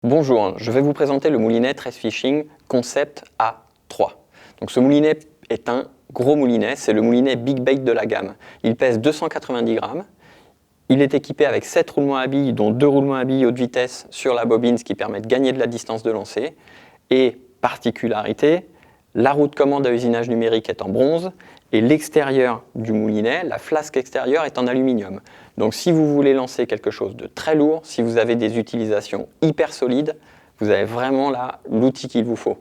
Bonjour, je vais vous présenter le moulinet Tress Fishing Concept A3. Donc ce moulinet est un gros moulinet, c'est le moulinet Big Bait de la gamme. Il pèse 290 grammes, il est équipé avec 7 roulements à billes, dont 2 roulements à billes haute vitesse sur la bobine, ce qui permet de gagner de la distance de lancer. Et particularité, la roue de commande à usinage numérique est en bronze et l'extérieur du moulinet, la flasque extérieure, est en aluminium. Donc si vous voulez lancer quelque chose de très lourd, si vous avez des utilisations hyper solides, vous avez vraiment là l'outil qu'il vous faut.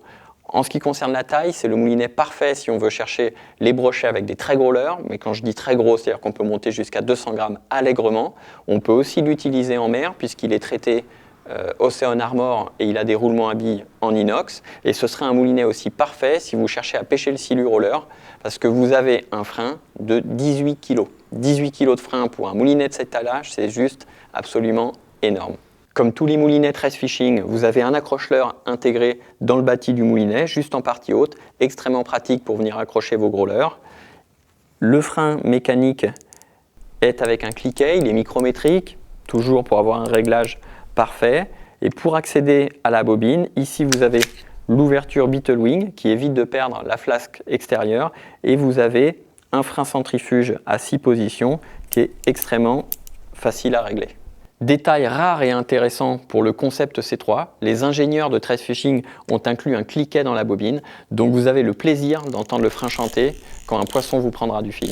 En ce qui concerne la taille, c'est le moulinet parfait si on veut chercher les brochets avec des très gros leurres. Mais quand je dis très gros, c'est-à-dire qu'on peut monter jusqu'à 200 grammes allègrement. On peut aussi l'utiliser en mer puisqu'il est traité Ocean Armor et il a des roulements à billes en inox. Et ce serait un moulinet aussi parfait si vous cherchez à pêcher le silure au leurre parce que vous avez un frein de 18 kg. 18 kg de frein pour un moulinet de cet étalage, c'est juste absolument énorme. Comme tous les moulinets Tress Fishing, vous avez un accroche-leurre intégré dans le bâti du moulinet, juste en partie haute, extrêmement pratique pour venir accrocher vos gros leurres. Le frein mécanique est avec un cliquet, il est micrométrique, toujours pour avoir un réglage parfait. Et pour accéder à la bobine, ici vous avez l'ouverture Beetlewing qui évite de perdre la flasque extérieure et vous avez un frein centrifuge à 6 positions qui est extrêmement facile à régler. Détail rare et intéressant pour le concept C3, les ingénieurs de Tress Fishing ont inclus un cliquet dans la bobine, donc vous avez le plaisir d'entendre le frein chanter quand un poisson vous prendra du fil.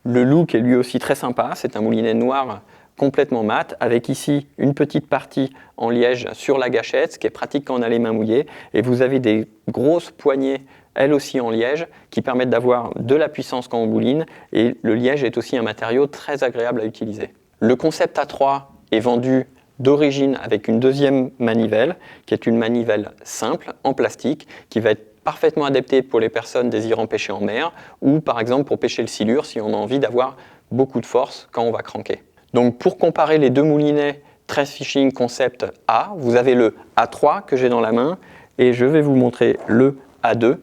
Le look est lui aussi très sympa, c'est un moulinet noir complètement mat, avec ici une petite partie en liège sur la gâchette, ce qui est pratique quand on a les mains mouillées, et vous avez des grosses poignées, elles aussi en liège, qui permettent d'avoir de la puissance quand on mouline, et le liège est aussi un matériau très agréable à utiliser. Le concept A3 est vendu d'origine avec une deuxième manivelle, qui est une manivelle simple, en plastique, qui va être parfaitement adaptée pour les personnes désirant pêcher en mer, ou par exemple pour pêcher le silure, si on a envie d'avoir beaucoup de force quand on va cranker. Donc pour comparer les deux moulinets Tress Fishing Concept A, vous avez le A3 que j'ai dans la main et je vais vous montrer le A2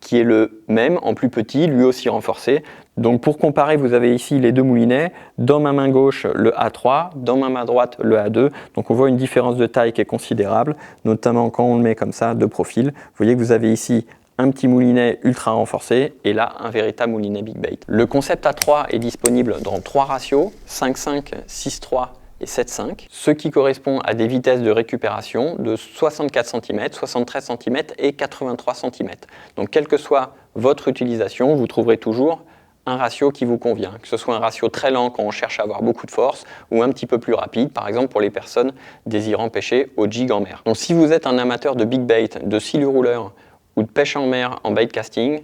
qui est le même en plus petit, lui aussi renforcé. Donc pour comparer, vous avez ici les deux moulinets, dans ma main gauche le A3, dans ma main droite le A2. Donc on voit une différence de taille qui est considérable, notamment quand on le met comme ça de profil. Vous voyez que vous avez ici un petit moulinet ultra renforcé et là un véritable moulinet Big Bait. Le concept A3 est disponible dans 3 ratios, 5,5, 6,3 et 7,5, ce qui correspond à des vitesses de récupération de 64 cm, 73 cm et 83 cm. Donc quelle que soit votre utilisation, vous trouverez toujours un ratio qui vous convient, que ce soit un ratio très lent quand on cherche à avoir beaucoup de force ou un petit peu plus rapide, par exemple pour les personnes désirant pêcher au jig en mer. Donc si vous êtes un amateur de Big Bait, de silure rouleur ou de pêche en mer en bait casting,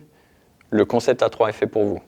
le concept A3 est fait pour vous.